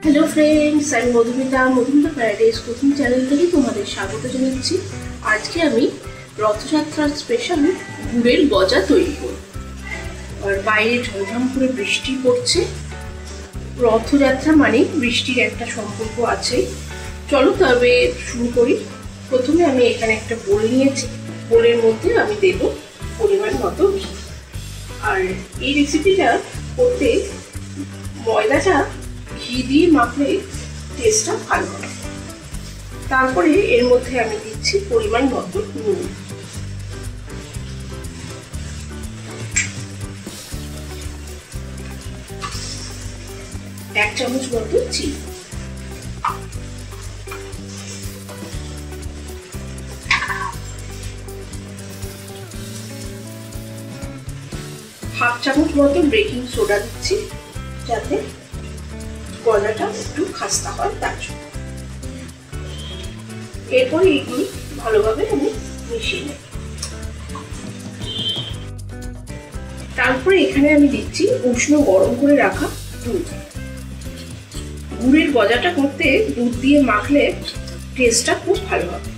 Hello friends, আমি Madhumita paradise cooking channel থেকে তোমাদের স্বাগত জানাচ্ছি। আজকে আমি রথযাত্রার স্পেশাল গুড়ের গজা তৈরি করব। আর বাইরে ঝমঝম করে বৃষ্টি পড়ছে। রথযাত্রা মানে বৃষ্টির একটা সম্পর্ক আছে। চলো তবে শুরু করি। প্রথমে আমি এখানে একটা বোল নিয়েছি। বোলের মধ্যে আমি দেব পরিমাণ মতো ঘি। আর এই রেসিপিটা করতে ময়দাটা ঘি দিয়ে মাখলে টেস্টটা ভালো হয়। তারপরে এর মধ্যে আমি দিচ্ছি পরিমাণ মতো নুন। এক চামচ মতো চিনি। হাফ চামচ মতো বেকিং সোডা দিচ্ছি, যাতে গজাটা একটু খাস্তা হয় তার জন্য। এরপরে এগুলি ভালোভাবে আমি মিশিয়ে নেব। তারপরে এখানে আমি দিচ্ছি উষ্ণ গরম করে রাখা দুধ। গুড়ের গজাটা করতে দুধ দিয়ে মাখলে টেস্টটা খুব ভালো হবে।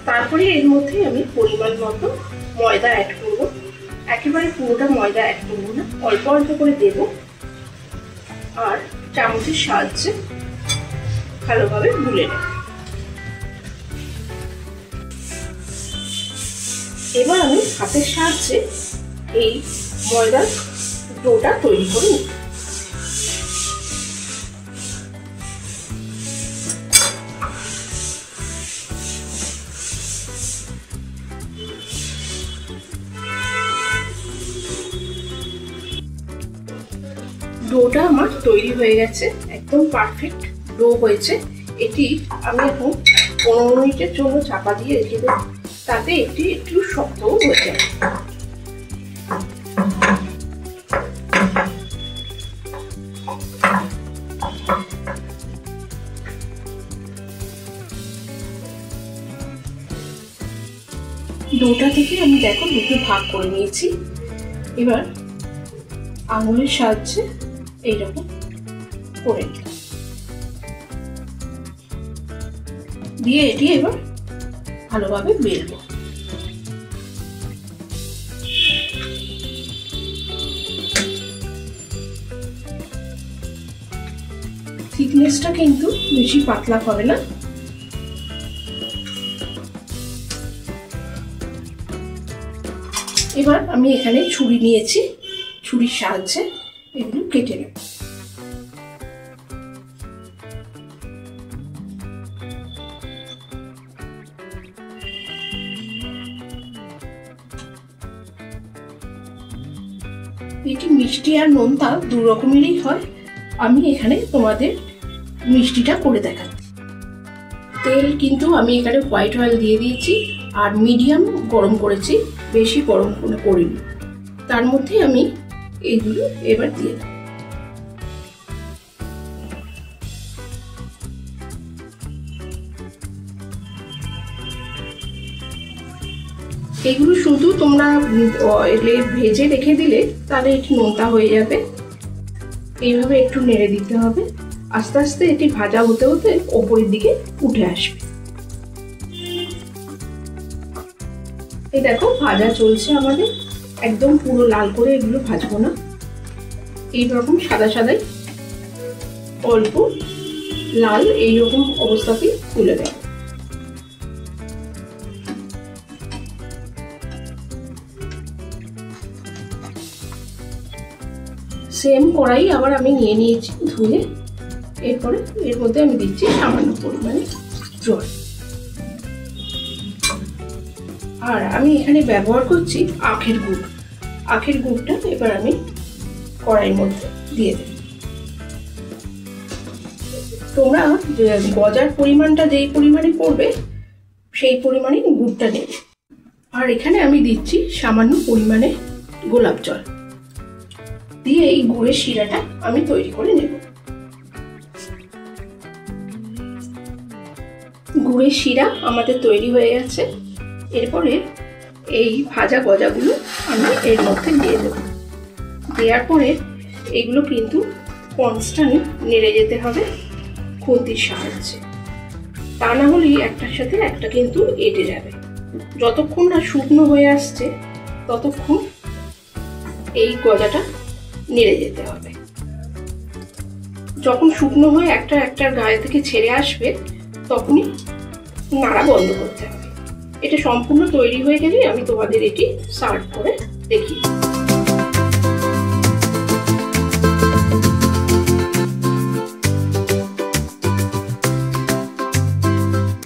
তারপরে এর মধ্যে আমি পরিমাণ মতো ময়দা অ্যাড করব। একেবারে পুরোটা ময়দা অ্যাড করবো না, অল্প অল্প করে দেব। আর চামচের সাহায্যে ভালোভাবে গুলে নেব। এবার আমি হাতের সাহায্যে এই ময়দার ডোটা তৈরি করে নিই। ডোটা আমার তৈরি হয়ে গেছে, একদম পারফেক্ট ডো হয়েছে। এটি আমি এখন 15 মিনিটের জন্য চাপা দিয়ে রেখে দেব, তাতে এটি একটু শক্তও হয়ে যায়। ডোটা থেকে আমি দেখো দুটো ভাগ করে নিয়েছি। এবার আঙুলের সাহায্যে এইরকম করে দিয়ে এটি এবার ভালোভাবে বেলবো। থিকনেসটা কিন্তু বেশি পাতলা হবে না। এবার আমি এখানে ছুরি নিয়েছি, ছুরির সাহায্যে এগুলো কেটে নেব। এটি মিষ্টি আর নোনতা দু রকমেরই হয়। আমি এখানে তোমাদের মিষ্টিটা করে দেখাচ্ছি। তেল কিন্তু আমি এখানে হোয়াইট অয়েল দিয়ে দিয়েছি আর মিডিয়াম গরম করেছি, বেশি গরম করিনি। তার মধ্যে আমি এইগুলো এবার দিয়ে দেব। এগুলো শুধু তোমরা অয়েলে ভেজে রেখে দিলে তাহলে এটি নোনতা হয়ে যাবে। এইভাবে একটু নেড়ে দিতে হবে, আস্তে আস্তে এটি ভাজা হতে হতে ওপরের দিকে উঠে আসবে। এই দেখো ভাজা চলছে আমাদের, একদম পুরো লাল করে এগুলো ভাজবো না, এইরকম সাদা সাদাই অল্প লাল এইরকম অবস্থাতেই তুলে দেব। সেম কড়াই আবার আমি নিয়ে নিয়েছি ধুয়ে। এরপরে এর মধ্যে আমি দিচ্ছি সামান্য পরিমাণে জল। আর আমি এখানে ব্যবহার করছি আখের গুড়। আখের গুড়টা এবার আমি কড়াইয়ের মধ্যে দিয়ে দেব। তোমরা গজার পরিমাণটা যেই পরিমাণে করবে সেই পরিমাণে গুড়টা নেবে। আর এখানে আমি দিচ্ছি সামান্য পরিমাণে গোলাপ জল দিয়ে এই গুড়ের শিরাটা আমি তৈরি করে নেব। গুড়ের শিরা আমাদের তৈরি হয়ে গেছে। এরপরে এই ভাজা গজাগুলো আমি এর মধ্যে দিয়ে দেবো। দেওয়ার পরে এগুলো কিন্তু কনস্ট্যান্ট নেড়ে যেতে হবে খুন্তির সাহায্যে, তা না হলেই একটার সাথে একটা কিন্তু এঁটে যাবে। যতক্ষণ না শুকনো হয়ে আসছে ততক্ষণ এই গজাটা নেড়ে যেতে হবে। যখন শুকনো হয়ে একটার গায়ে থেকে ছেড়ে আসবে তখনই নাড়া বন্ধ করতে হবে। এটা সম্পূর্ণ তৈরি হয়ে গেলে আমি তোমাদের এটি সার্ভ করে দেখিয়ে দেব।